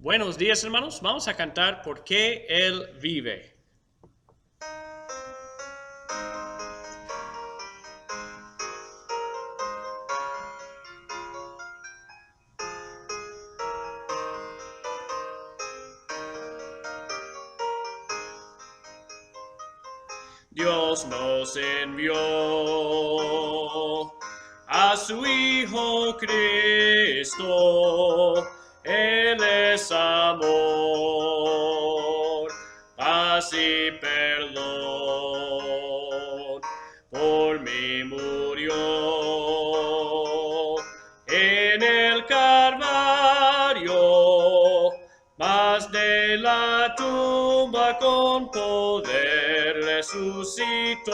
Buenos días, hermanos. Vamos a cantar ¿Por qué Él vive? Dios nos envió a su Hijo Cristo. Él es amor, paz y perdón. Por mí murió en el Calvario, mas de la tumba con poder resucitó.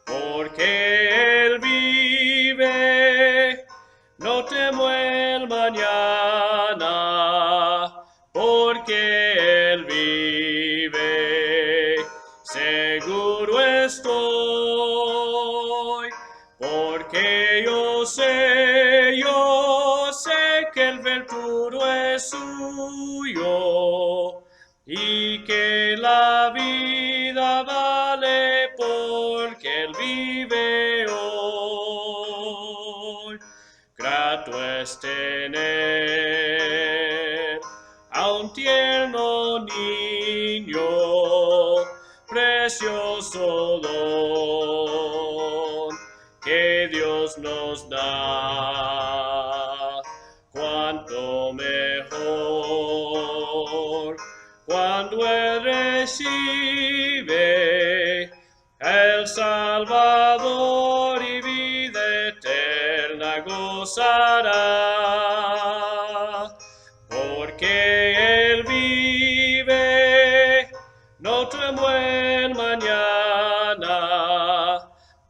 Porque Él vive, no temo el mañana, porque Él vive, seguro estoy, porque yo sé que el futuro es suyo y que la vida vale porque Él vive hoy. Grato es tener a un tierno niño, precioso don que Dios nos da. Cuánto mejor cuando Él recibe el Salvador y vida eterna gozará. Porque Él vive, no temo el mañana,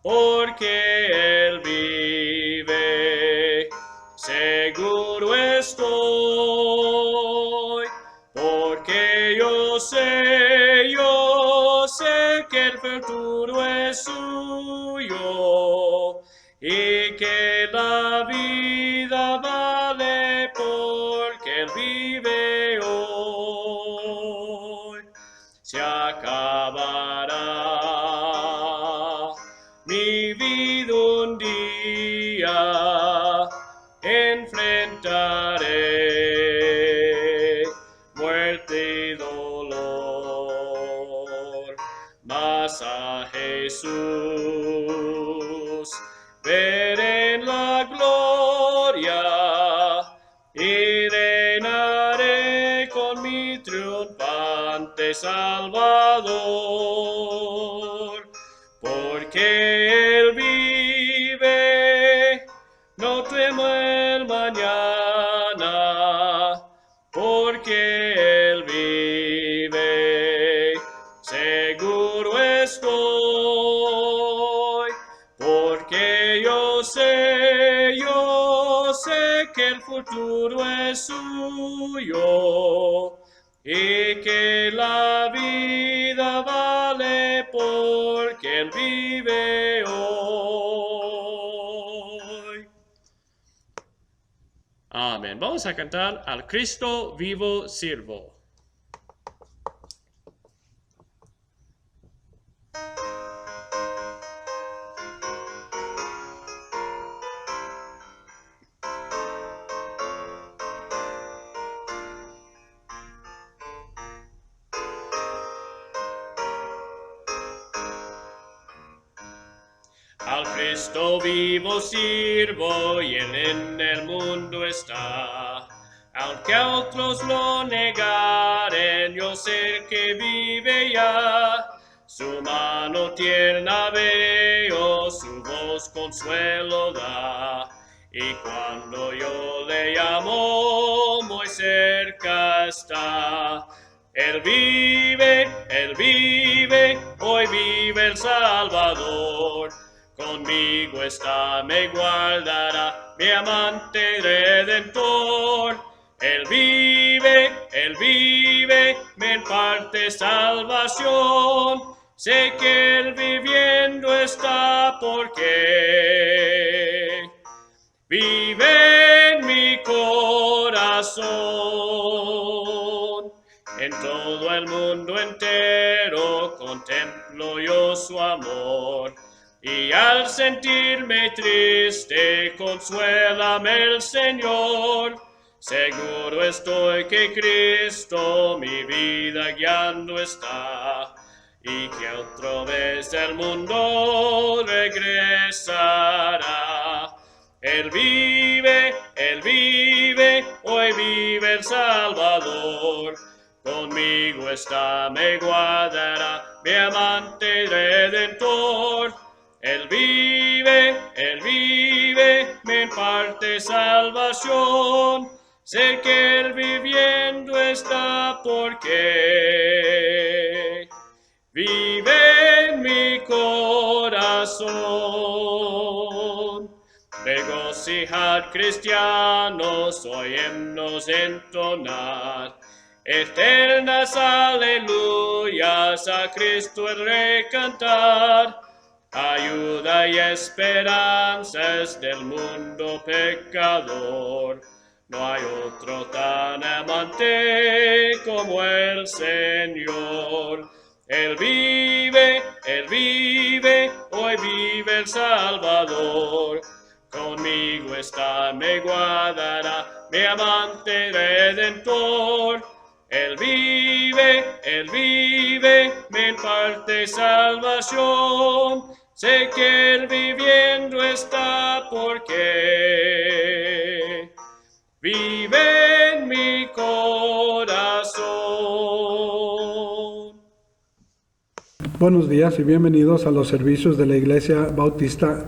porque Él vive, seguro estoy, porque yo sé que el futuro es suyo y que la vida vale porque Él vive hoy. Se acabará mi vida un día, enfrentaré muerte y dolor, mas a Jesús veré en la gloria y reinaré con mi triunfante Salvador. Porque Él vive, no temo el mañana, porque Él vive, seguro estoy, porque yo sé que el futuro es suyo y que la vida vale porque Él vive hoy. Amén. Vamos a cantar al Cristo vivo sirvo. Al Cristo vivo sirvo y Él en el mundo está. Aunque a otros lo negaren, yo sé que vive ya. Su mano tierna veo, su voz consuelo da. Y cuando yo le llamo, muy cerca está. Él vive, hoy vive el Salvador. Conmigo está, me guardará, mi amante redentor. Él vive, me imparte salvación. Sé que Él viviendo está porque vive en mi corazón. corazón. En todo el mundo entero contemplo yo su amor, y al sentirme triste, consuélame el Señor. Seguro estoy que Cristo mi vida guiando está, y que otra vez el mundo regresará. Él vive, hoy vive el Salvador. Conmigo está, me guardará, mi amante redentor. Él vive, me imparte salvación. Sé que Él viviendo está porque vive en mi corazón. Regocijad, cristianos, hoy himnos entonar, eternas aleluyas a Cristo el recantar. Ayuda y esperanzas del mundo pecador. No hay otro tan amante como el Señor. Él vive, hoy vive el Salvador. Conmigo está, me guardará, mi amante redentor. Él vive, me imparte salvación. Sé que Él viviendo está porque vive en mi corazón. Buenos días y bienvenidos a los servicios de la Iglesia Bautista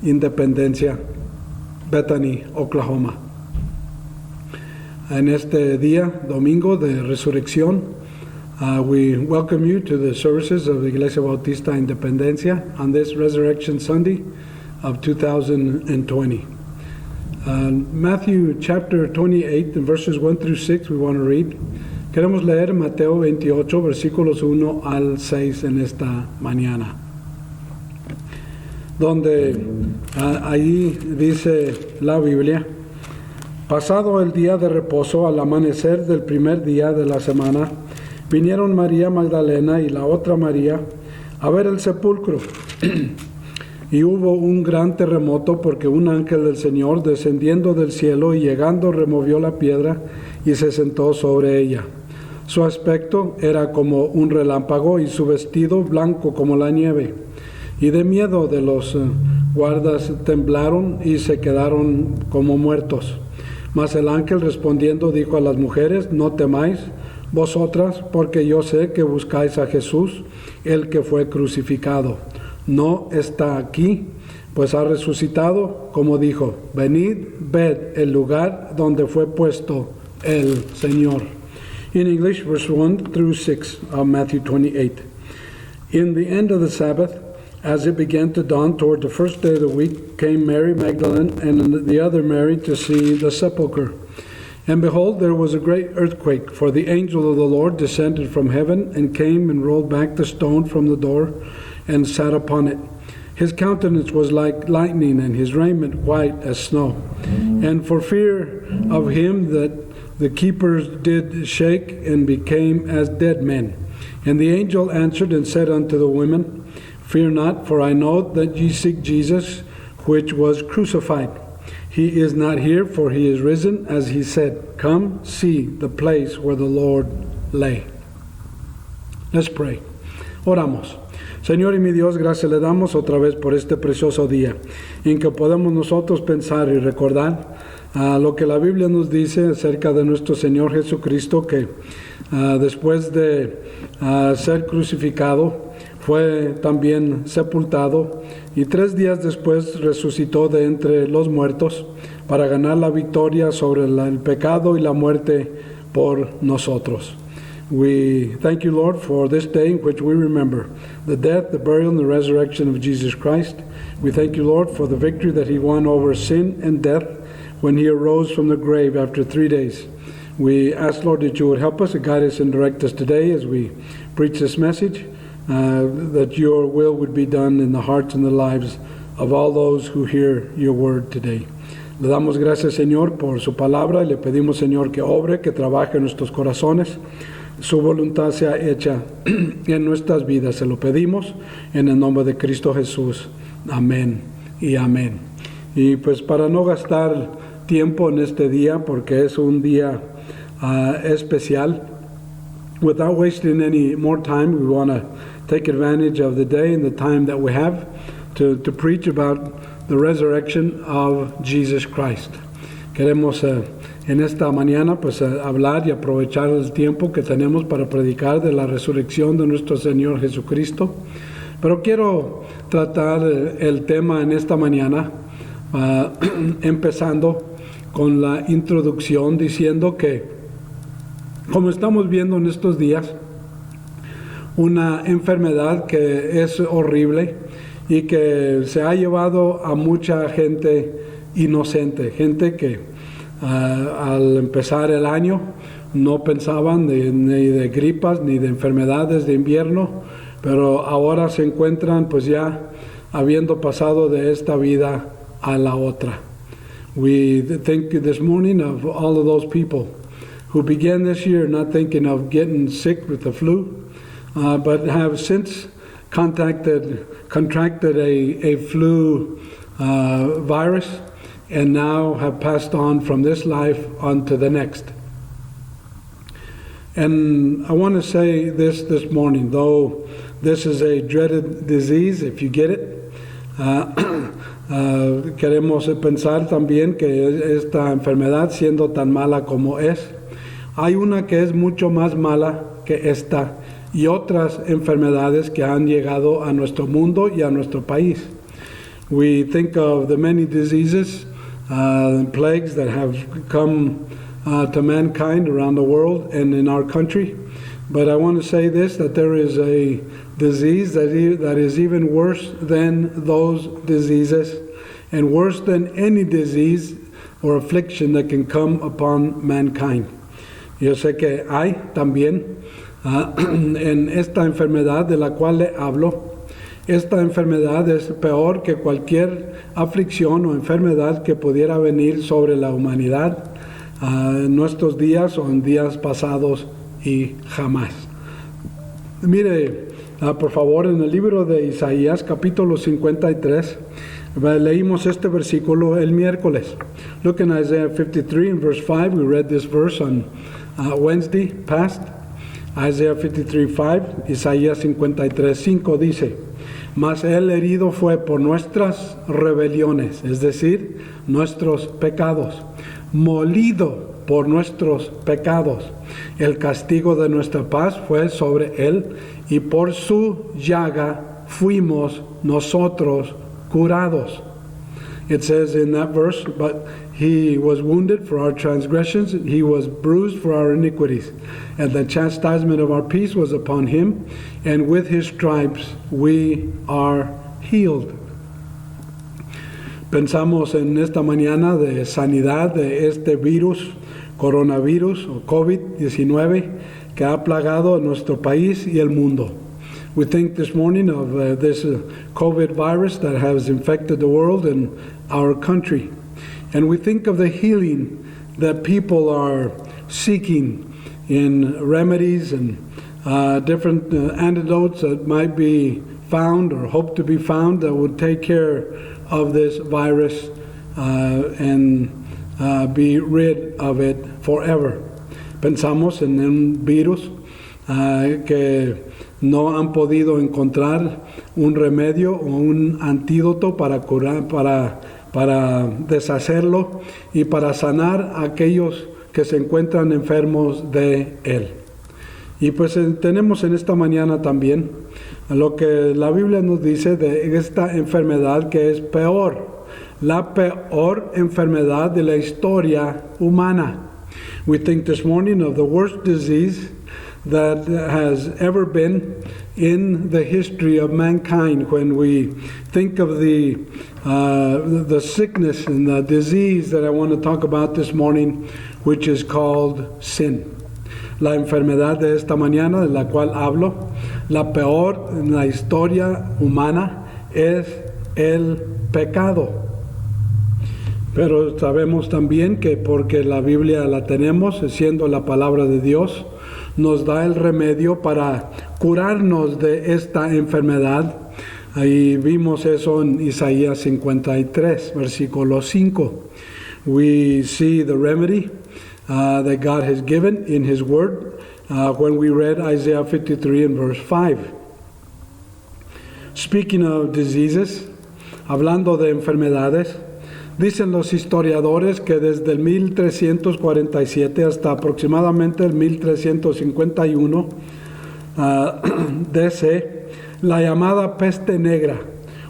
Independencia, Bethany, Oklahoma. En este día, domingo de resurrección, we welcome you to the services of the Iglesia Bautista Independencia on this Resurrection Sunday of 2020. Matthew chapter 28, verses 1 through 6, we want to read. Queremos leer Mateo 28, versículos 1 al 6 en esta mañana, donde ahí dice la Biblia: pasado el día de reposo, al amanecer del primer día de la semana, vinieron María Magdalena y la otra María a ver el sepulcro. Y hubo un gran terremoto, porque un ángel del Señor, descendiendo del cielo y llegando, removió la piedra y se sentó sobre ella. Su aspecto era como un relámpago y su vestido blanco como la nieve. Y de miedo de los guardas temblaron y se quedaron como muertos. Mas el ángel respondiendo dijo a las mujeres: no temáis vosotras, porque yo sé que buscáis a Jesús, el que fue crucificado. No está aquí, pues ha resucitado, como dijo. Venid, ved el lugar donde fue puesto el Señor. In English, verse 1 through 6 of Matthew 28. In the end of the Sabbath, as it began to dawn toward the first day of the week, came Mary Magdalene and the other Mary to see the sepulchre. And behold, there was a great earthquake, for the angel of the Lord descended from heaven and came and rolled back the stone from the door and sat upon it. His countenance was like lightning, and his raiment white as snow. And for fear of him, that the keepers did shake and became as dead men. And the angel answered and said unto the women, fear not, for I know that ye seek Jesus, which was crucified. He is not here, for he is risen, as he said. Come, see the place where the Lord lay. Let's pray. Oramos. Señor y mi Dios, gracias le damos otra vez por este precioso día en que podemos nosotros pensar y recordar lo que la Biblia nos dice acerca de nuestro Señor Jesucristo, que después de ser crucificado, fue también sepultado y 3 días después resucitó de entre los muertos para ganar la victoria sobre el pecado y la muerte por nosotros. We thank you, Lord, for this day in which we remember the death, the burial, and the resurrection of Jesus Christ. We thank you, Lord, for the victory that he won over sin and death when he arose from the grave after 3 days. We ask, Lord, that you would help us and guide us and direct us today as we preach this message, that your will would be done in the hearts and the lives of all those who hear your word today. Le damos gracias, Señor, por su palabra y le pedimos, Señor, que obre, que trabaje en nuestros corazones. Su voluntad sea hecha en nuestras vidas. Se lo pedimos en el nombre de Cristo Jesús. Amén y amén. Y pues para no gastar tiempo en este día, porque es un día especial, without wasting any more time, we want to take advantage of the day and the time that we have to preach about the resurrection of Jesus Christ. Queremos en esta mañana pues hablar y aprovechar el tiempo que tenemos para predicar de la resurrección de nuestro Señor Jesucristo. Pero quiero tratar el tema en esta mañana empezando con la introducción diciendo que, como estamos viendo en estos días, una enfermedad que es horrible y que se ha llevado a mucha gente inocente, gente que al empezar el año no pensaban ni de gripas ni de enfermedades de invierno, pero ahora se encuentran pues ya habiendo pasado de esta vida a la otra. We think this morning of all of those people who began this year not thinking of getting sick with the flu, but have since contracted a flu virus and now have passed on from this life onto the next. And I want to say this morning, though this is a dreaded disease, if you get it, queremos pensar también que esta enfermedad, siendo tan mala como es, hay una que es mucho más mala que esta y otras enfermedades que han llegado a nuestro mundo y a nuestro país. We think of the many diseases and plagues that have come to mankind around the world and in our country. But I want to say this, that there is a disease that is even worse than those diseases and worse than any disease or affliction that can come upon mankind. Yo sé que hay también en esta enfermedad de la cual le hablo. Esta enfermedad es peor que cualquier aflicción o enfermedad que pudiera venir sobre la humanidad en nuestros días o en días pasados y jamás. Mire, por favor, en el libro de Isaías, capítulo 53, leímos este versículo el miércoles. Look in Isaiah 53 in verse 5. We read this verse on Wednesday past. Isaiah 53:5, Isaías 53:5 dice: Mas él herido fue por nuestras rebeliones, es decir, nuestros pecados, molido por nuestros pecados. El castigo de nuestra paz fue sobre él, y por su llaga fuimos nosotros curados. It says in that verse, but he was wounded for our transgressions, he was bruised for our iniquities, and the chastisement of our peace was upon him, and with his stripes we are healed. Pensamos en esta mañana de sanidad de este virus, coronavirus o COVID-19, que ha plagado nuestro país y el mundo. We think this morning of this COVID virus that has infected the world and our country. And we think of the healing that people are seeking in remedies and different antidotes that might be found or hope to be found that would take care of this virus and be rid of it forever. Pensamos en un virus que no han podido encontrar un remedio o un antídoto para curar, para deshacerlo y para sanar a aquellos que se encuentran enfermos de él. Y pues tenemos en esta mañana también lo que la Biblia nos dice de esta enfermedad que es peor, la peor enfermedad de la historia humana. We think this morning of the worst disease that has ever been in the history of mankind. When we think of the sickness and the disease that I want to talk about this morning, which is called sin. La enfermedad de esta mañana de la cual hablo, la peor en la historia humana, es el pecado. Pero sabemos también que porque la Biblia la tenemos, siendo la palabra de Dios, nos da el remedio para curarnos de esta enfermedad. Ahí vimos eso en Isaías 53, versículo 5. We see the remedy that God has given in His Word when we read Isaiah 53 and verse 5. Speaking of diseases, hablando de enfermedades, dicen los historiadores que desde el 1347 hasta aproximadamente el 1351 DC, la llamada peste negra,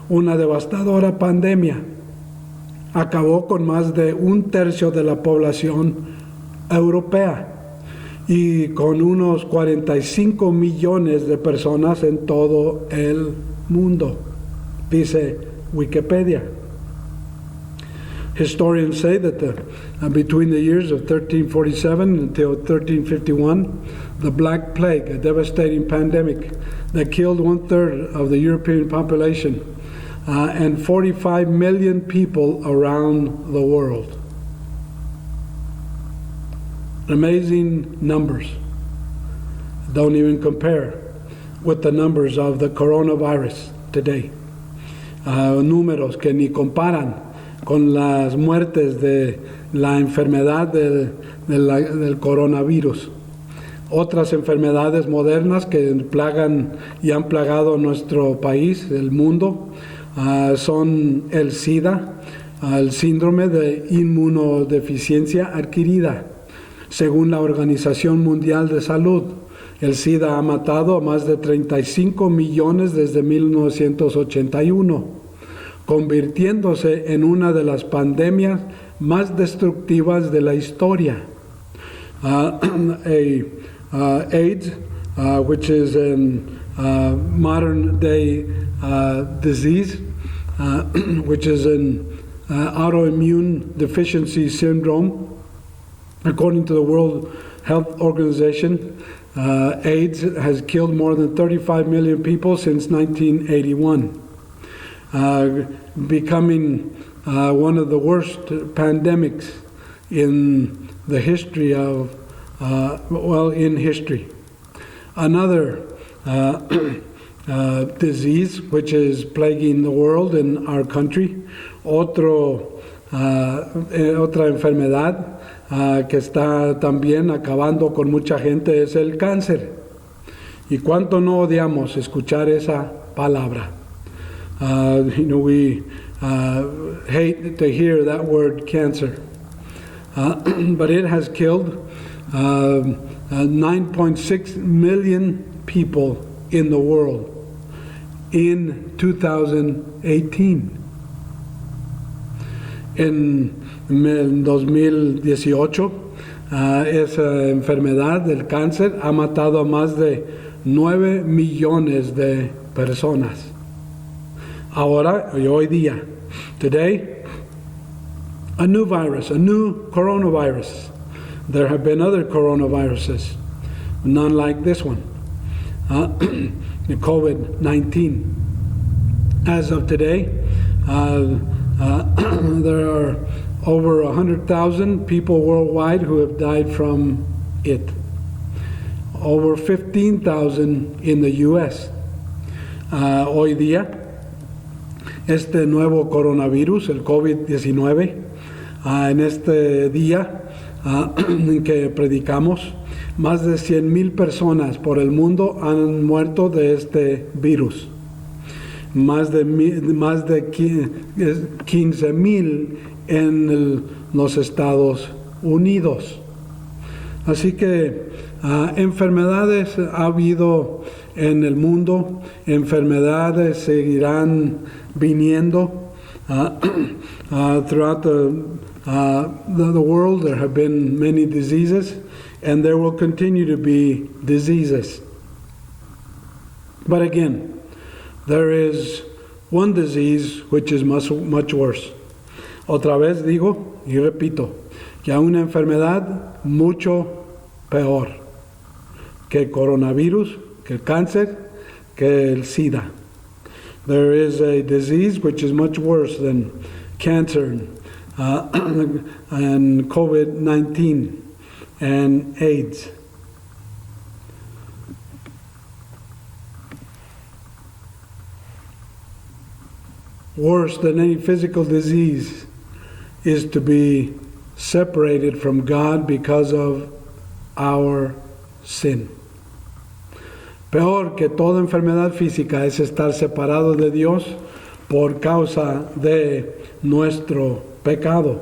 una devastadora pandemia, acabó con más de 1/3 de la población europea y con unos 45 millones de personas en todo el mundo, dice Wikipedia. Historians say that between the years of 1347 until 1351, the Black Plague, a devastating pandemic that killed 1/3 of the European population and 45 million people around the world. Amazing numbers. Don't even compare with the numbers of the coronavirus today. Números que ni comparan con las muertes de la enfermedad del coronavirus. Otras enfermedades modernas que plagan y han plagado nuestro país, el mundo, son el SIDA, el síndrome de inmunodeficiencia adquirida. Según la Organización Mundial de Salud, el SIDA ha matado a más de 35 millones desde 1981. Convirtiéndose en una de las pandemias más destructivas de la historia. AIDS, which is a modern day disease, which is an autoimmune deficiency syndrome, according to the World Health Organization. AIDS has killed more than 35 million people since 1981. Becoming one of the worst pandemics in the history of, in history. Another disease which is plaguing the world in our country, otra enfermedad que está también acabando con mucha gente es el cáncer. Y cuánto no odiamos escuchar esa palabra. We hate to hear that word cancer. But it has killed 9.6 million people in the world in 2018. En 2018, esa enfermedad del cáncer ha matado a más de 9 millones de personas. Ahora, hoy día, today, a new virus, a new coronavirus. There have been other coronaviruses, none like this one, the COVID-19. As of today, there are over 100,000 people worldwide who have died from it. Over 15,000 in the U.S. Hoy día, este nuevo coronavirus, el COVID-19, en este día en que predicamos, más de 100,000 personas por el mundo han muerto de este virus. Más de 15,000 en los Estados Unidos. Así que enfermedades ha habido en el mundo, enfermedades seguirán viniendo throughout the world. There have been many diseases, and there will continue to be diseases. But again, there is one disease which is much worse. Otra vez digo y repito que hay una enfermedad mucho peor que el coronavirus, que el cáncer, que el SIDA. There is a disease which is much worse than cancer, and COVID-19 and AIDS. Worse than any physical disease is to be separated from God because of our sin. Peor que toda enfermedad física es estar separado de Dios por causa de nuestro pecado.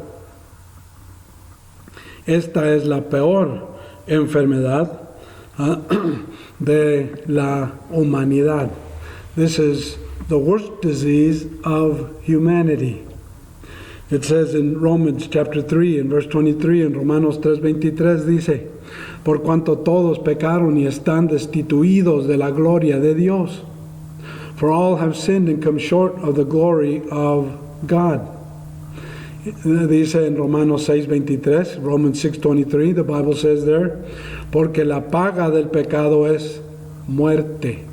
Esta es la peor enfermedad de la humanidad. This is the worst disease of humanity. It says in Romans chapter 3 and verse 23, en Romanos 3:23 dice, por cuanto todos pecaron y están destituidos de la gloria de Dios. For all have sinned and come short of the glory of God. Dice en Romanos 6:23, Romans 6:23, the Bible says there, porque la paga del pecado es muerte.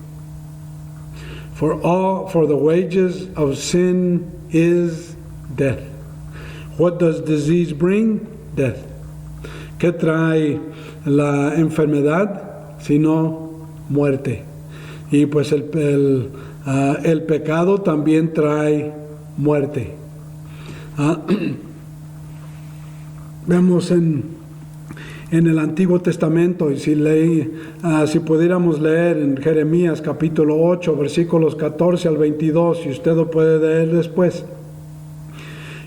For the wages of sin is death. What does disease bring? Death. ¿Qué trae la enfermedad? Sino muerte. Y pues el pecado también trae muerte. Vemos en el Antiguo Testamento, y si pudiéramos leer en Jeremías capítulo 8, versículos 14 al 22, y usted lo puede leer después.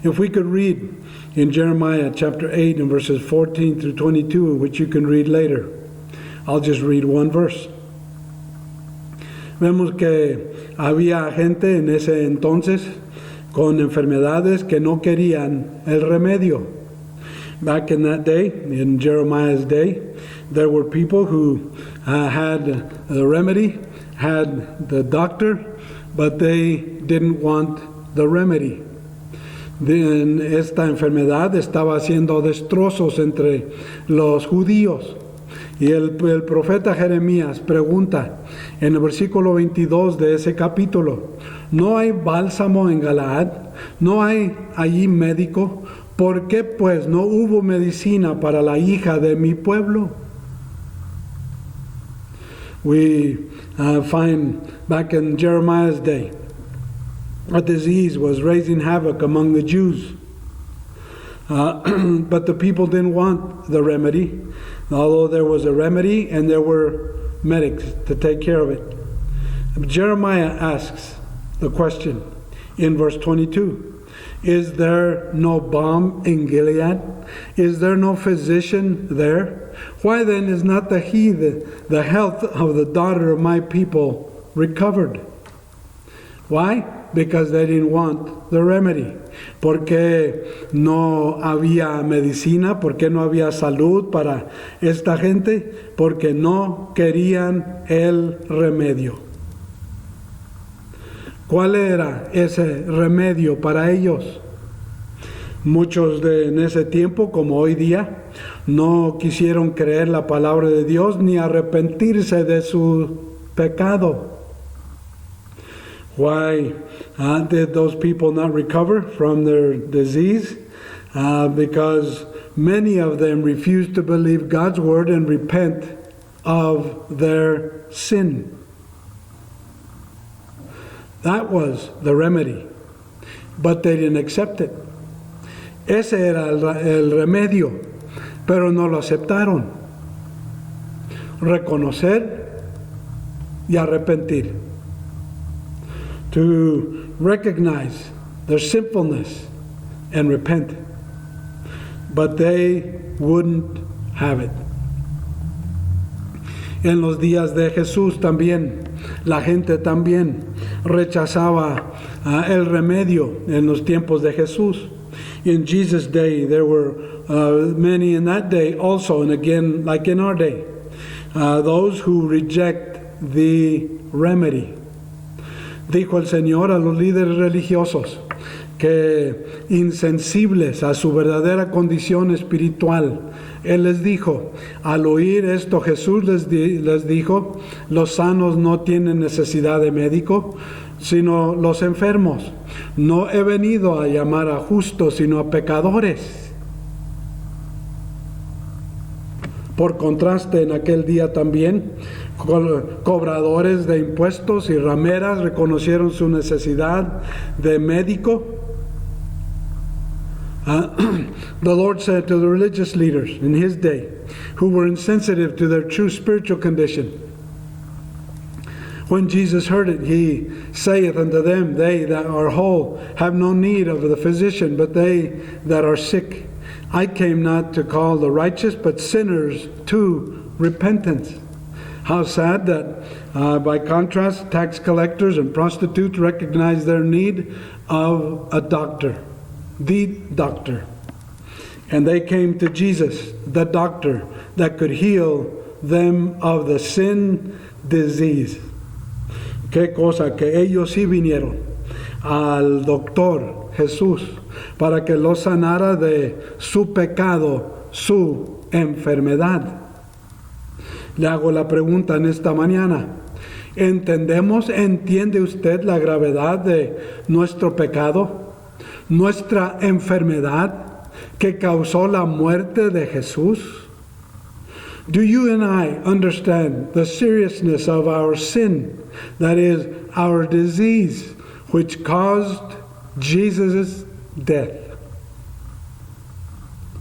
If we could read in Jeremiah chapter 8 and verses 14 through 22, which you can read later. I'll just read one verse. Vemos que había gente en ese entonces con enfermedades que no querían el remedio. Back in that day, in Jeremiah's day, there were people who had the remedy, had the doctor, but they didn't want the remedy. Esta enfermedad estaba haciendo destrozos entre los judíos. Y el profeta Jeremías pregunta en el versículo 22 de ese capítulo, ¿no hay bálsamo en Galaad? ¿No hay allí médico? ¿Por qué pues no hubo medicina para la hija de mi pueblo? We find back in Jeremiah's day, a disease was raising havoc among the Jews. But the people didn't want the remedy, although there was a remedy and there were medics to take care of it. Jeremiah asks the question in verse 22, is there no balm in Gilead? Is there no physician there? Why then is not the health of the daughter of my people recovered? Why? Because they didn't want the remedy. Porque no había medicina, porque no había salud para esta gente, porque no querían el remedio. ¿Cuál era ese remedio para ellos? Muchos en ese tiempo, como hoy día, no quisieron creer la palabra de Dios ni arrepentirse de su pecado. Why did those people not recover from their disease? Because many of them refused to believe God's word and repent of their sin. That was the remedy, but they didn't accept it. Ese era el remedio, pero no lo aceptaron. Reconocer y arrepentir. To recognize their sinfulness and repent. But they wouldn't have it. En los días de Jesús también, la gente también rechazaba el remedio en los tiempos de Jesús. In Jesus' day, there were many in that day also, and again, like in our day, those who reject the remedy. Dijo el Señor a los líderes religiosos que insensibles a su verdadera condición espiritual, Él les dijo, al oír esto Jesús les dijo, los sanos no tienen necesidad de médico, sino los enfermos. No he venido a llamar a justos, sino a pecadores. Por contraste, en aquel día también, cobradores de impuestos y rameras reconocieron su necesidad de médico. The Lord said to the religious leaders in his day, who were insensitive to their true spiritual condition, when Jesus heard it, he saith unto them, they that are whole have no need of the physician, but they that are sick. I came not to call the righteous, but sinners to repentance. How sad that, by contrast, tax collectors and prostitutes recognize their need of a doctor, the doctor. And they came to Jesus, the doctor, that could heal them of the sin disease. Qué cosa que ellos sí vinieron al doctor Jesús para que los sanara de su pecado, su enfermedad. Le hago la pregunta en esta mañana. ¿Entiende usted la gravedad de nuestro pecado? Nuestra enfermedad que causó la muerte de Jesús? Do you and I understand the seriousness of our sin, that is, our disease, which caused Jesus' death?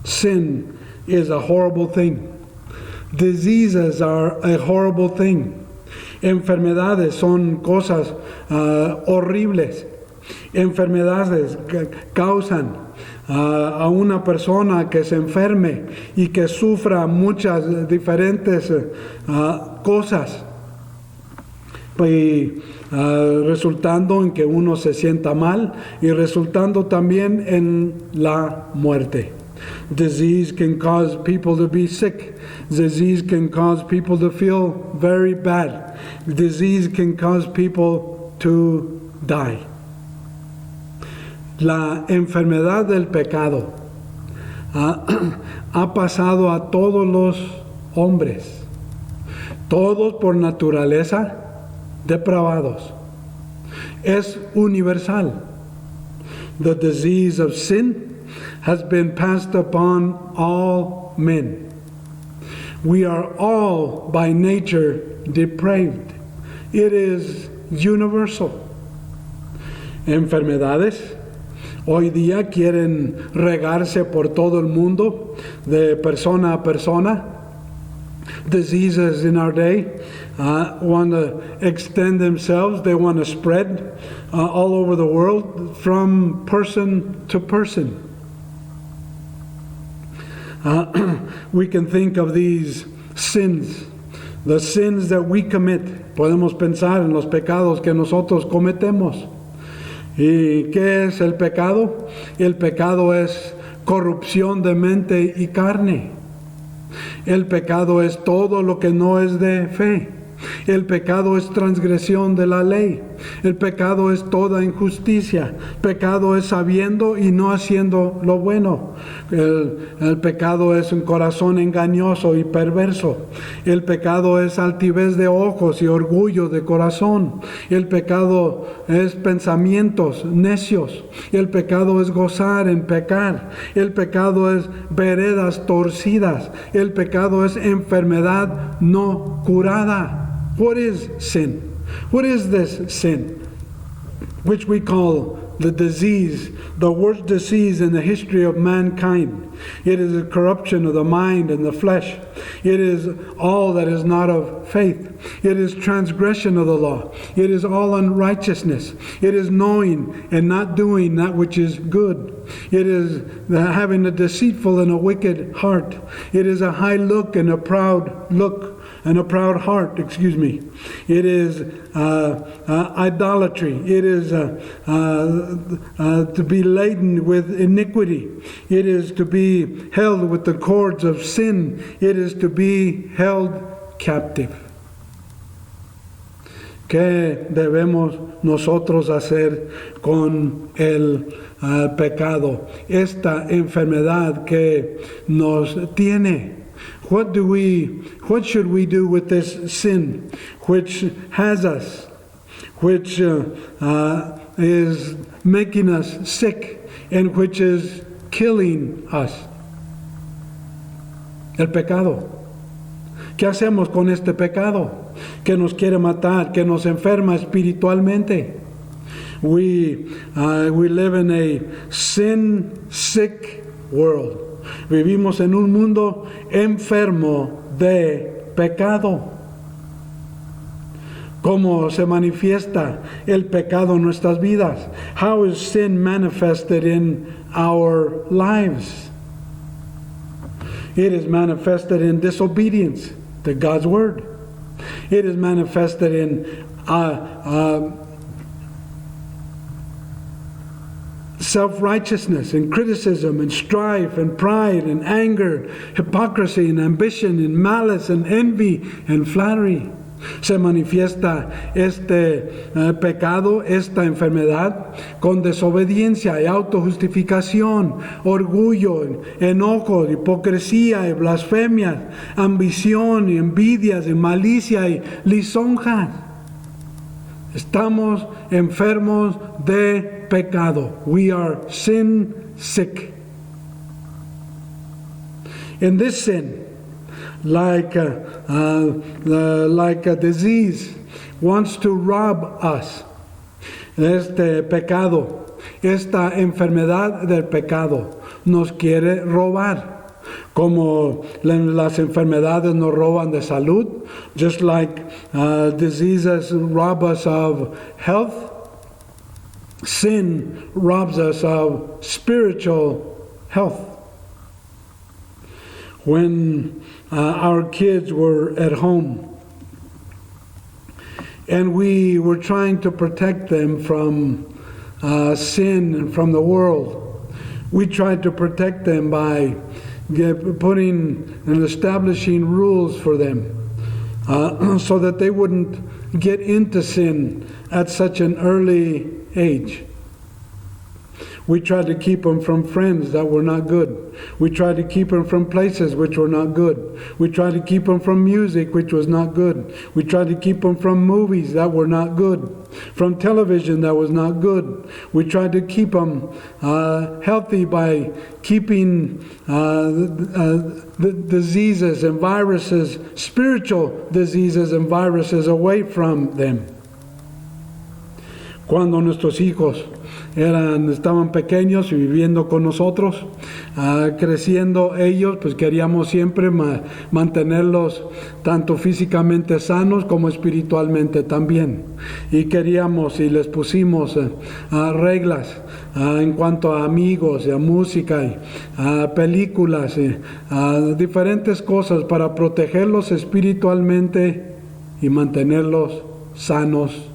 Sin is a horrible thing. Diseases are a horrible thing. Enfermedades son cosas horribles. Enfermedades que causan a una persona que se enferme y que sufra muchas diferentes cosas, y resultando en que uno se sienta mal y resultando también en la muerte. Disease can cause people to be sick. Disease can cause people to feel very bad. Disease can cause people to die. La enfermedad del pecado ha pasado a todos los hombres, todos por naturaleza depravados. Es universal. The disease of sin has been passed upon all men. We are all by nature depraved. It is universal. Enfermedades hoy día quieren regarse por todo el mundo, de persona a persona. Diseases in our day want to extend themselves. They want to spread all over the world from person to person. We can think of these sins, the sins that we commit. Podemos pensar en los pecados que nosotros cometemos. ¿Y qué es el pecado? El pecado es corrupción de mente y carne. El pecado es todo lo que no es de fe. El pecado es transgresión de la ley. El pecado es toda injusticia. Pecado es sabiendo y no haciendo lo bueno. El pecado es un corazón engañoso y perverso. El pecado es altivez de ojos y orgullo de corazón. El pecado es pensamientos necios. El pecado es gozar en pecar. El pecado es veredas torcidas. El pecado es enfermedad no curada. What is sin? What is this sin, which we call the disease, the worst disease in the history of mankind? It is the corruption of the mind and the flesh. It is all that is not of faith. It is transgression of the law. It is all unrighteousness. It is knowing and not doing that which is good. It is having a deceitful and a wicked heart. It is a high look and a proud look. And a proud heart, It is idolatry. It is to be laden with iniquity. It is to be held with the cords of sin. It is to be held captive. ¿Qué debemos nosotros hacer con el pecado? Esta enfermedad que nos tiene. What should we do with this sin which has us? which is making us sick and which is killing us. El pecado. ¿Qué hacemos con este pecado? Que nos quiere matar, que nos enferma espiritualmente. We live in a sin-sick world. Vivimos en un mundo enfermo de pecado. ¿Cómo se manifiesta el pecado en nuestras vidas? How is sin manifested in our lives? It is manifested in disobedience to God's word. It is manifested in self-righteousness and criticism and strife and pride and anger, hypocrisy and ambition and malice and envy and flattery. Se manifiesta este pecado, esta enfermedad, con desobediencia y autojustificación, orgullo, enojo, hipocresía y blasfemia, ambición y envidias y malicia y lisonja. Estamos enfermos de pecado. We are sin sick. In this sin, like a disease wants to rob us. Este pecado, esta enfermedad del pecado nos quiere robar. Como las enfermedades nos roban de salud, just like diseases rob us of health, sin robs us of spiritual health. When our kids were at home and we were trying to protect them from sin and from the world, we tried to protect them by putting and establishing rules for them so that they wouldn't get into sin at such an early age. We tried to keep them from friends that were not good. We tried to keep them from places which were not good. We tried to keep them from music which was not good. We tried to keep them from movies that were not good, from television that was not good. We tried to keep them healthy by keeping the diseases and viruses, spiritual diseases and viruses away from them. Cuando nuestros hijos estaban pequeños y viviendo con nosotros, creciendo ellos, pues queríamos siempre mantenerlos tanto físicamente sanos como espiritualmente también. Y queríamos y les pusimos reglas en cuanto a amigos, a música, a películas, a diferentes cosas para protegerlos espiritualmente y mantenerlos sanos.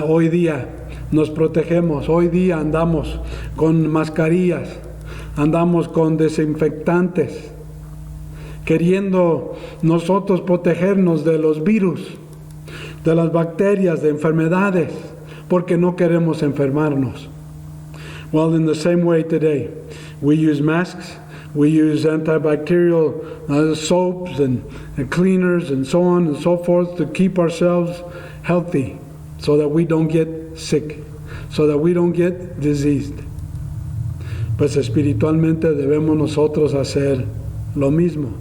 Hoy día nos protegemos, hoy día andamos con mascarillas, andamos con desinfectantes, queriendo nosotros protegernos de los virus, de las bacterias, de enfermedades, porque no queremos enfermarnos. Well, in the same way today, we use masks, we use antibacterial soaps and cleaners and so on and so forth to keep ourselves healthy so that we don't get sick, so that we don't get diseased. Pues espiritualmente debemos nosotros hacer lo mismo.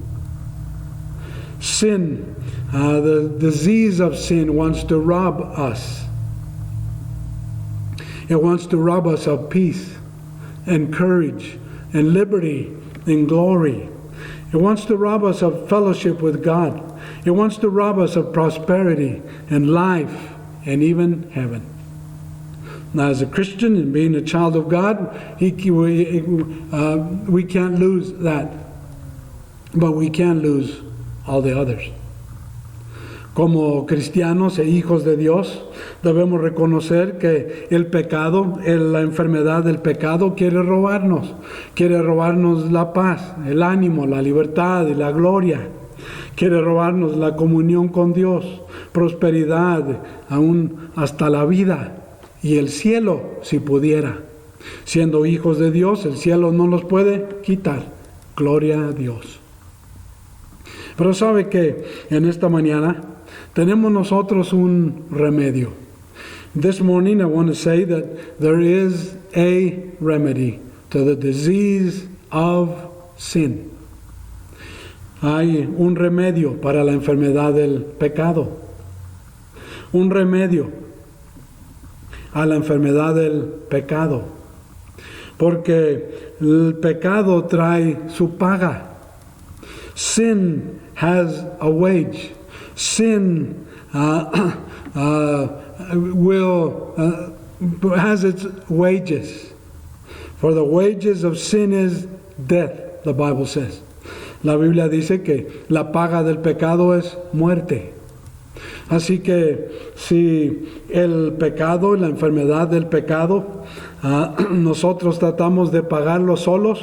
Sin, the disease of sin wants to rob us. It wants to rob us of peace and courage and liberty and glory. It wants to rob us of fellowship with God. It wants to rob us of prosperity and life and even heaven. Now, as a Christian and being a child of God, we can't lose that, but we can lose all the others. Como cristianos e hijos de Dios, debemos reconocer que el pecado, la enfermedad del pecado quiere robarnos la paz, el ánimo, la libertad y la gloria. Quiere robarnos la comunión con Dios, prosperidad, aún hasta la vida y el cielo si pudiera. Siendo hijos de Dios, el cielo no los puede quitar. Gloria a Dios. Pero sabe que en esta mañana tenemos nosotros un remedio. This morning I want to say that there is a remedy to the disease of sin. Hay un remedio para la enfermedad del pecado. Un remedio a la enfermedad del pecado. Porque el pecado trae su paga. Sin has a wage. Sin has its wages. For the wages of sin is death, the Bible says. La Biblia dice que la paga del pecado es muerte. Así que si el pecado, la enfermedad del pecado, nosotros tratamos de pagarlo solos,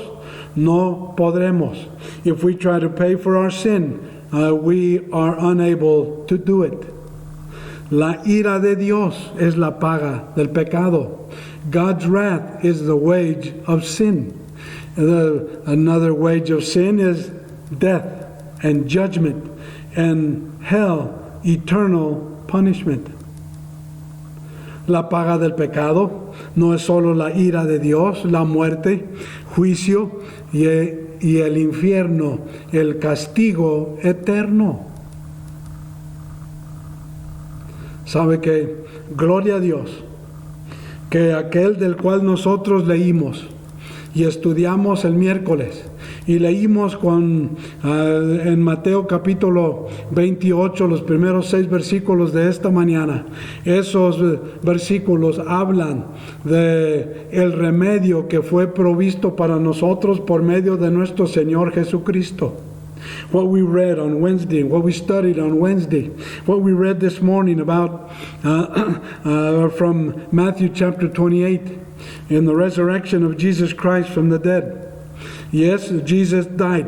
no podremos. If we try to pay for our sin, we are unable to do it. La ira de Dios es la paga del pecado. God's wrath is the wage of sin. Another wage of sin is death and judgment and hell, eternal punishment. La paga del pecado no es solo la ira de Dios, la muerte, juicio y el infierno, el castigo eterno. ¿Sabe qué? Gloria a Dios, que aquel del cual nosotros leímos y estudiamos el miércoles y leímos en Mateo capítulo 28 los primeros 6 versículos de esta mañana. Esos versículos hablan de el remedio que fue provisto para nosotros por medio de nuestro Señor Jesucristo. What we read on Wednesday, what we studied on Wednesday, what we read this morning about from Matthew chapter 28 in the resurrection of Jesus Christ from the dead. Yes, Jesus died.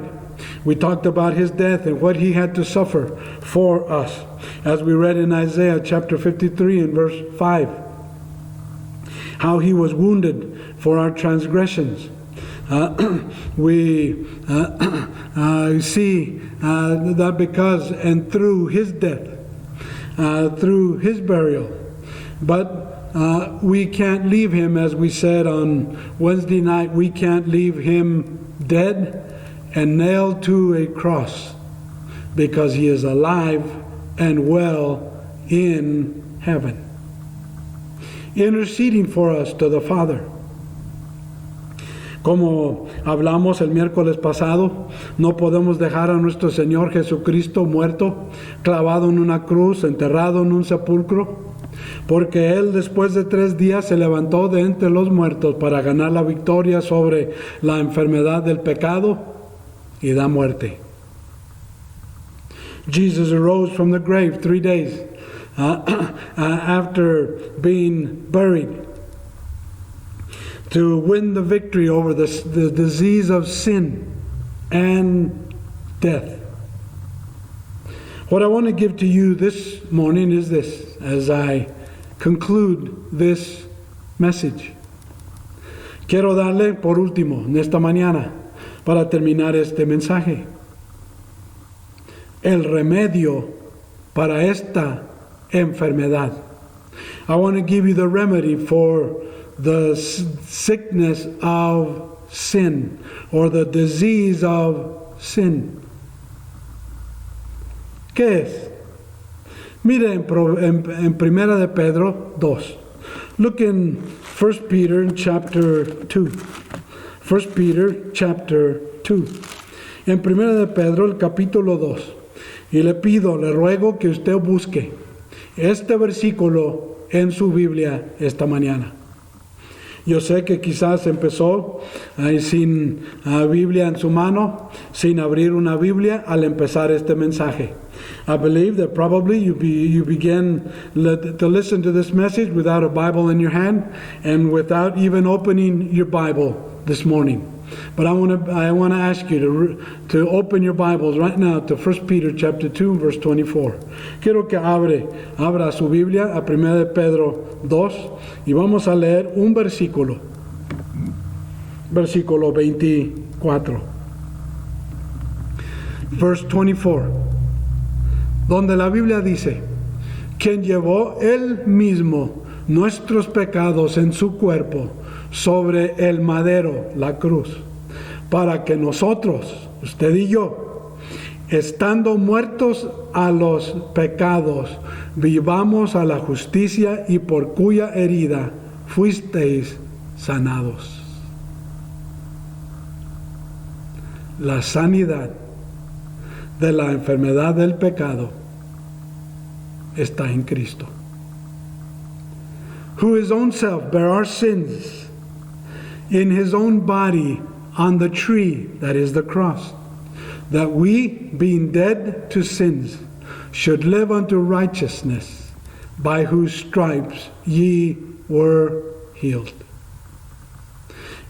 We talked about his death and what he had to suffer for us, as we read in Isaiah chapter 53 and verse 5. How he was wounded for our transgressions. We see that because and through his death, through his burial, but we can't leave him, as we said on Wednesday night, we can't leave him dead and nailed to a cross, because he is alive and well in heaven, interceding for us to the Father. Como hablamos el miércoles pasado, no podemos dejar a nuestro Señor Jesucristo muerto, clavado en una cruz, enterrado en un sepulcro, porque Él después de 3 días se levantó de entre los muertos para ganar la victoria sobre la enfermedad del pecado y la muerte. Jesus arose from the grave 3 days after being buried, to win the victory over the disease of sin and death. What I want to give to you this morning is this, as I conclude this message. Quiero darle por último en esta mañana, para terminar este mensaje, el remedio para esta enfermedad. I want to give you the remedy for the sickness of sin, or the disease of sin. ¿Qué es? Mire en Primera de Pedro 2. Look in 1 Peter chapter 2. 1 Peter chapter 2. En Primera de Pedro, el capítulo 2. Y le pido, le ruego que usted busque este versículo en su Biblia esta mañana. Yo sé que quizás empezó sin Biblia en su mano, sin abrir una Biblia al empezar este mensaje. I believe that probably you began to listen to this message without a Bible in your hand and without even opening your Bible this morning. But I want to ask you to open your Bibles right now to 1 Peter chapter 2 verse 24. Quiero que abra su Biblia a 1 de Pedro 2 y vamos a leer un versículo 24. verse 24, donde la Biblia dice, quien llevó él mismo nuestros pecados en su cuerpo sobre el madero, la cruz, para que nosotros, usted y yo, estando muertos a los pecados, vivamos a la justicia, y por cuya herida fuisteis sanados. La sanidad de la enfermedad del pecado está en Cristo, who his own self bare our sins in his own body on the tree, that is the cross, that we, being dead to sins, should live unto righteousness, by whose stripes ye were healed.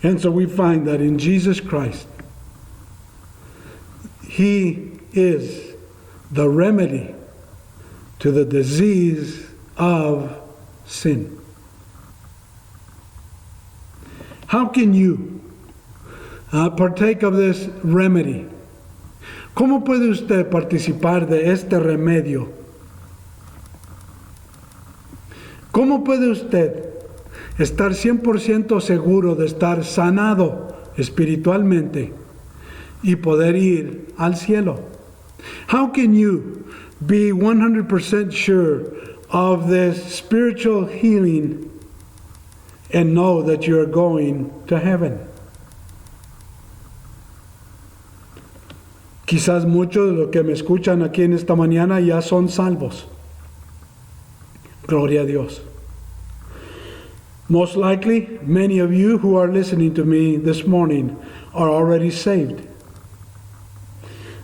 And so we find that in Jesus Christ, he is the remedy to the disease of sin. How can you partake of this remedy? ¿Cómo puede usted participar de este remedio? ¿Cómo puede usted estar 100% seguro de estar sanado espiritualmente y poder ir al cielo? How can you be 100% sure of this spiritual healing and know that you're going to heaven? Quizás muchos de los que me escuchan aquí en esta mañana ya son salvos. Gloria a Dios. Most likely, many of you who are listening to me this morning are already saved.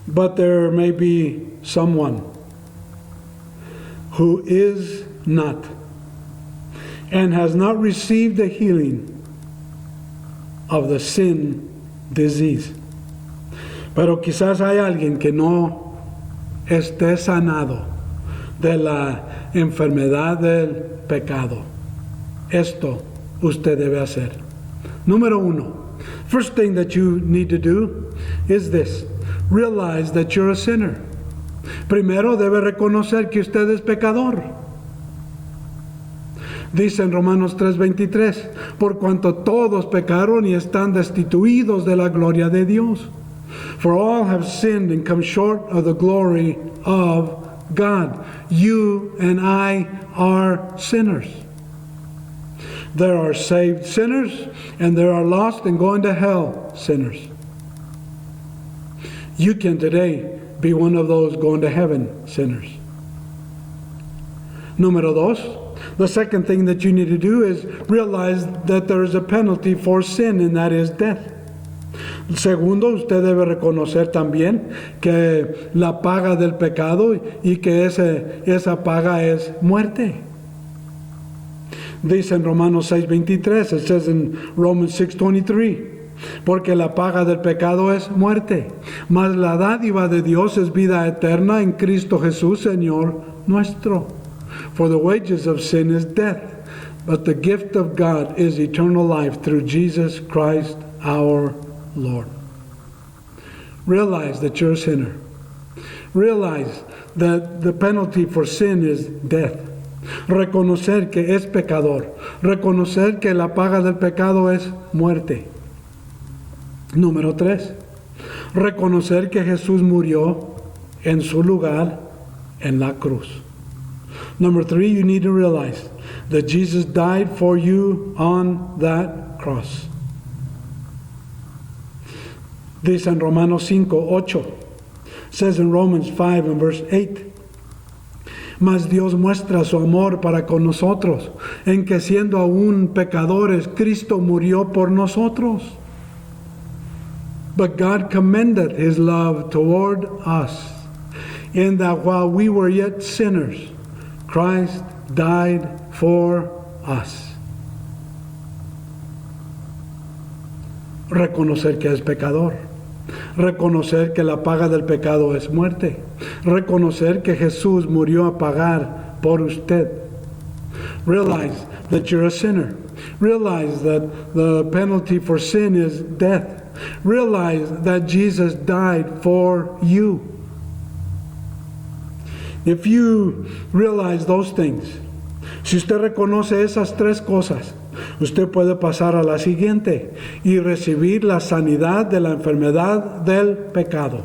But there may be someone who is not and has not received the healing of the sin disease. Pero quizás hay alguien que no esté sanado de la enfermedad del pecado. Esto usted debe hacer. Número uno, first thing that you need to do is this. Realize that you're a sinner. Primero debe reconocer que usted es pecador. Dice en Romanos 3:23, por cuanto todos pecaron y están destituidos de la gloria de Dios. For all have sinned and come short of the glory of God. You and I are sinners. There are saved sinners, and there are lost and going to hell sinners. You can today be one of those going to heaven sinners. Número dos, the second thing that you need to do is realize that there is a penalty for sin, and that is death. Segundo, usted debe reconocer también que la paga del pecado y que esa paga es muerte. Dice en Romanos 6:23, it says in Romans 6:23, porque la paga del pecado es muerte, mas la dádiva de Dios es vida eterna en Cristo Jesús, Señor nuestro. For the wages of sin is death, but the gift of God is eternal life through Jesus Christ our Lord. Realize that you're a sinner. Realize that the penalty for sin is death. Reconocer que es pecador. Reconocer que la paga del pecado es muerte. Número 3. Reconocer que Jesús murió en su lugar en la cruz. Number 3, you need to realize that Jesus died for you on that cross. Dice en Romanos 5:8, says in Romans 5 and verse 8, mas Dios muestra su amor para con nosotros, en que siendo aún pecadores, Cristo murió por nosotros. But God commended his love toward us, in that while we were yet sinners, Christ died for us. Reconocer que es pecador. Reconocer que la paga del pecado es muerte. Reconocer que Jesús murió a pagar por usted. Realize that you're a sinner. Realize that the penalty for sin is death. realize that Jesus died for you. If you realize those things, si usted reconoce esas tres cosas, usted puede pasar a la siguiente y recibir la sanidad de la enfermedad del pecado.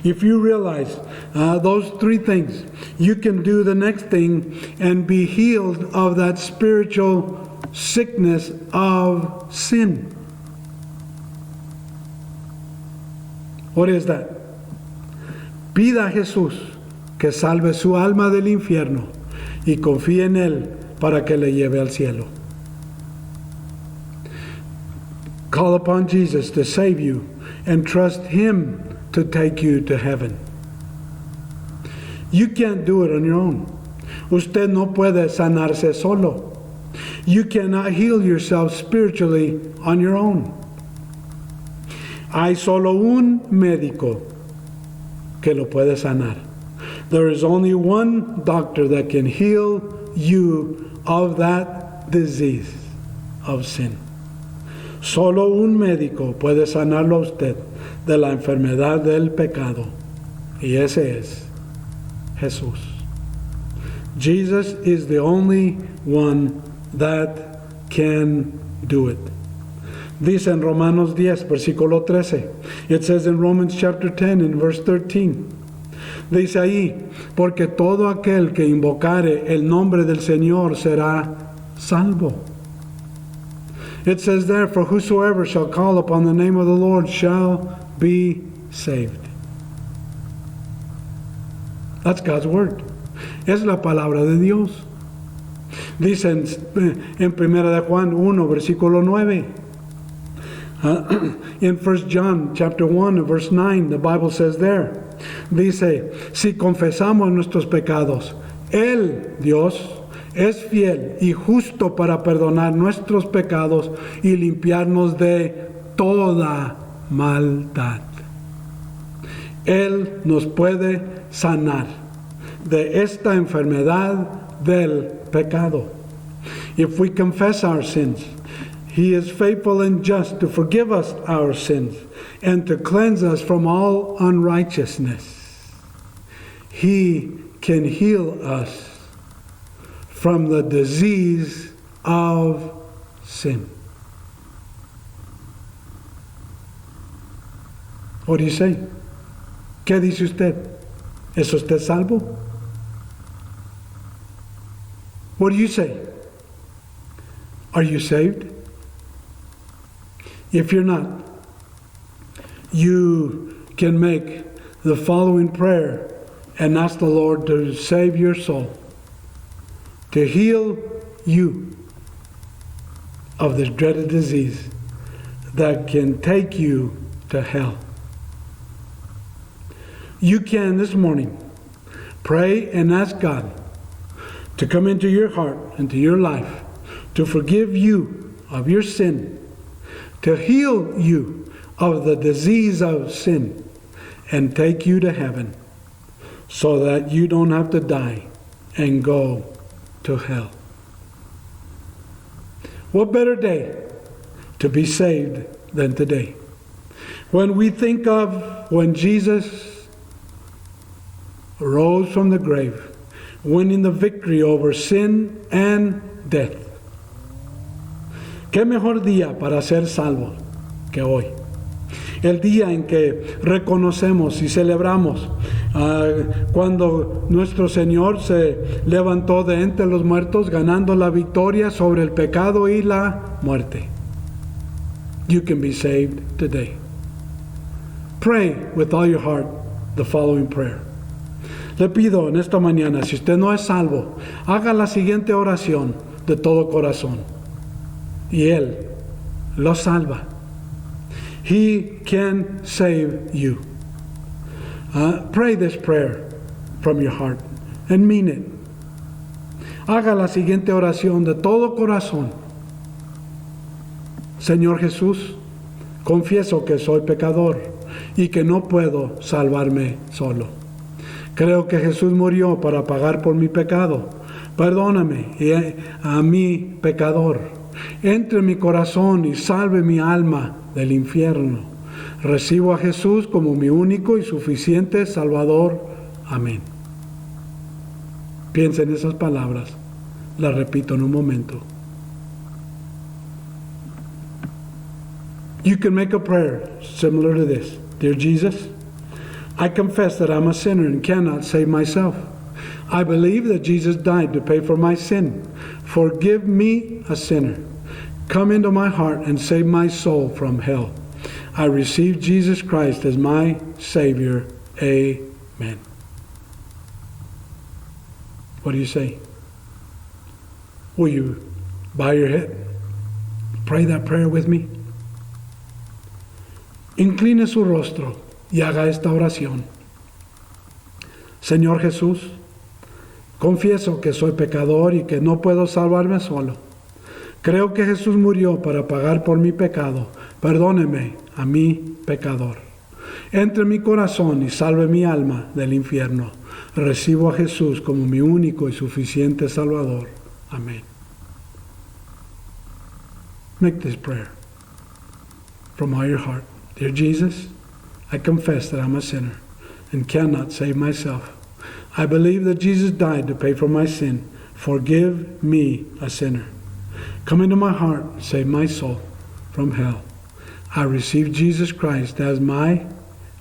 If you realize those three things, you can do the next thing and be healed of that spiritual sickness of sin. What is that? Pida a Jesús que salve su alma del infierno y confíe en Él para que le lleve al cielo. Call upon Jesus to save you and trust Him to take you to heaven. You can't do it on your own. Usted no puede sanarse solo. You cannot heal yourself spiritually on your own. Hay solo un médico que lo puede sanar. There is only one doctor that can heal you of that disease of sin. Solo un médico puede sanarlo a usted de la enfermedad del pecado. Y ese es Jesús. Jesus is the only one that can do it. Dice en Romanos 10, versículo 13. It says in Romans chapter 10 in verse 13. Dice ahí, porque todo aquel que invocare el nombre del Señor será salvo. It says there, for whosoever shall call upon the name of the Lord shall be saved. That's God's word. Es la palabra de Dios. Dice en 1 de Juan 1, versículo 9. In 1 John chapter 1, verse 9, the Bible says there, dice, si confesamos nuestros pecados, Él, Dios, es fiel y justo para perdonar nuestros pecados y limpiarnos de toda maldad. Él nos puede sanar de esta enfermedad del pecado. If we confess our sins, He is faithful and just to forgive us our sins and to cleanse us from all unrighteousness. He can heal us from the disease of sin. What do you say? ¿Qué dice usted? ¿Es usted salvo? What do you say? Are you saved? If you're not, you can make the following prayer and ask the Lord to save your soul, to heal you of this dreaded disease that can take you to hell. You can this morning pray and ask God to come into your heart, into your life, to forgive you of your sin, to heal you of the disease of sin, and take you to heaven so that you don't have to die and go to hell. What better day to be saved than today? When we think of when Jesus rose from the grave, winning the victory over sin and death. ¿Qué mejor día para ser salvo que hoy? El día en que reconocemos y celebramos cuando nuestro Señor se levantó de entre los muertos, ganando la victoria sobre el pecado y la muerte. You can be saved today. Pray with all your heart the following prayer. Le pido en esta mañana, si usted no es salvo, haga la siguiente oración de todo corazón. Y Él lo salva. He can save you. Pray this prayer from your heart and mean it. Haga la siguiente oración de todo corazón. Señor Jesús, confieso que soy pecador y que no puedo salvarme solo. Creo que Jesús murió para pagar por mi pecado. Perdóname a mi pecador. Entre en mi corazón y salve mi alma del infierno. Recibo a Jesús como mi único y suficiente Salvador. Amén. Piensa en esas palabras. Las repito en un momento. You can make a prayer similar to this. Dear Jesus, I confess that I'm a sinner and cannot save myself. I believe that Jesus died to pay for my sin. Forgive me, a sinner. Come into my heart and save my soul from hell. I receive Jesus Christ as my Savior. Amen. What do you say? Will you bow your head? Pray that prayer with me. Incline su rostro y haga esta oración. Señor Jesús, confieso que soy pecador y que no puedo salvarme solo. Creo que Jesús murió para pagar por mi pecado. Perdóneme a mí, pecador. Entre en mi corazón y salve mi alma del infierno. Recibo a Jesús como mi único y suficiente Salvador. Amén. Make this prayer from all your heart. Dear Jesus, I confess that I'm a sinner and cannot save myself. I believe that Jesus died to pay for my sin. Forgive me, a sinner. Come into my heart, save my soul from hell. I receive Jesus Christ as my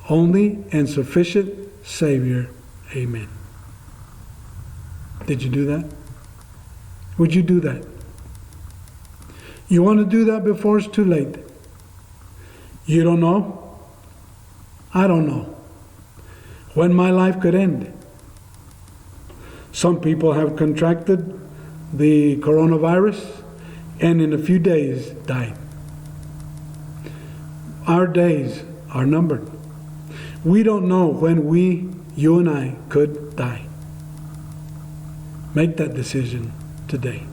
only and sufficient Savior. Amen. Did you do that? Would you do that? You want to do that before it's too late? You don't know? I don't know when my life could end. Some people have contracted the coronavirus and in a few days died. Our days are numbered. We don't know when you and I could die. Make that decision today.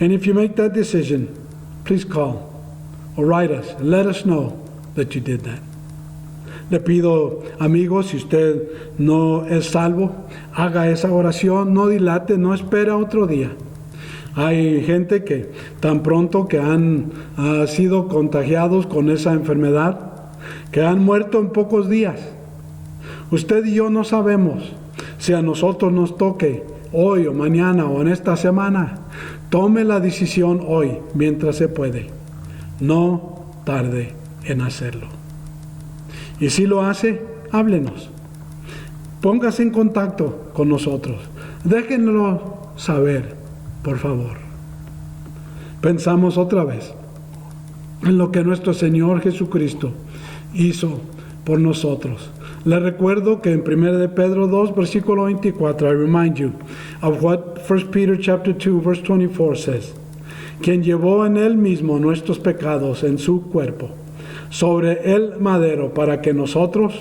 And if you make that decision, please call or write us and let us know that you did that. Le pido, amigos, si usted no es salvo, haga esa oración, no dilate, no espera otro día. Hay gente que tan pronto que han sido contagiados con esa enfermedad, que han muerto en pocos días. Usted y yo no sabemos si a nosotros nos toque hoy o mañana o en esta semana. Tome la decisión hoy mientras se puede. No tarde en hacerlo. Y si lo hace, háblenos. Póngase en contacto con nosotros. Déjenlo saber, por favor. Pensamos otra vez en lo que nuestro Señor Jesucristo hizo por nosotros. Le recuerdo que en 1 de Pedro 2, versículo 24, I remind you of what 1 Peter chapter 2, verse 24 says. Quien llevó en él mismo nuestros pecados en su cuerpo, sobre el madero, para que nosotros,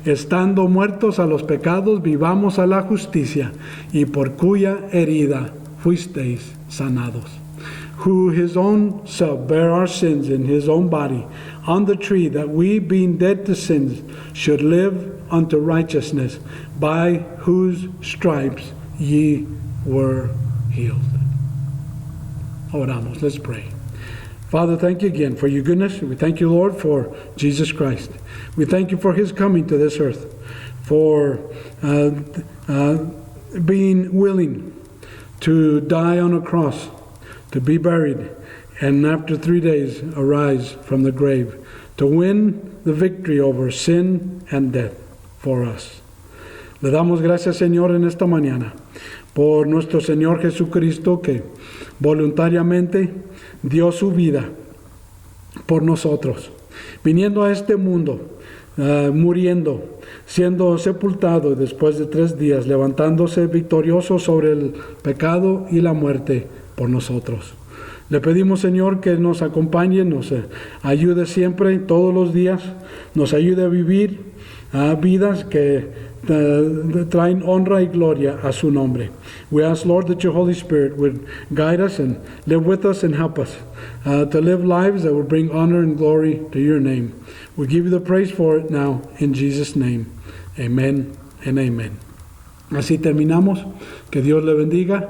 estando muertos a los pecados, vivamos a la justicia, y por cuya herida fuisteis sanados. Who his own self bare our sins in his own body on the tree, that we, being dead to sins, should live unto righteousness, by whose stripes ye were healed. Oramos, let's pray. Father, thank you again for your goodness. We thank you, Lord, for Jesus Christ. We thank you for his coming to this earth, for being willing to die on a cross, to be buried, and after 3 days arise from the grave, to win the victory over sin and death for us. Le damos gracias, Señor, en esta mañana por nuestro Señor Jesucristo, que voluntariamente dio su vida por nosotros, viniendo a este mundo, muriendo, siendo sepultado y después de 3 días levantándose victorioso sobre el pecado y la muerte por nosotros. Le pedimos, Señor, que nos acompañe, nos ayude siempre, todos los días, nos ayude a vivir vidas que traen honra y gloria a su nombre. We ask, Lord, that your Holy Spirit would guide us and live with us and help us to live lives that will bring honor and glory to your name. We give you the praise for it now, in Jesus' name. Amen and amen. Así terminamos. Que Dios le bendiga.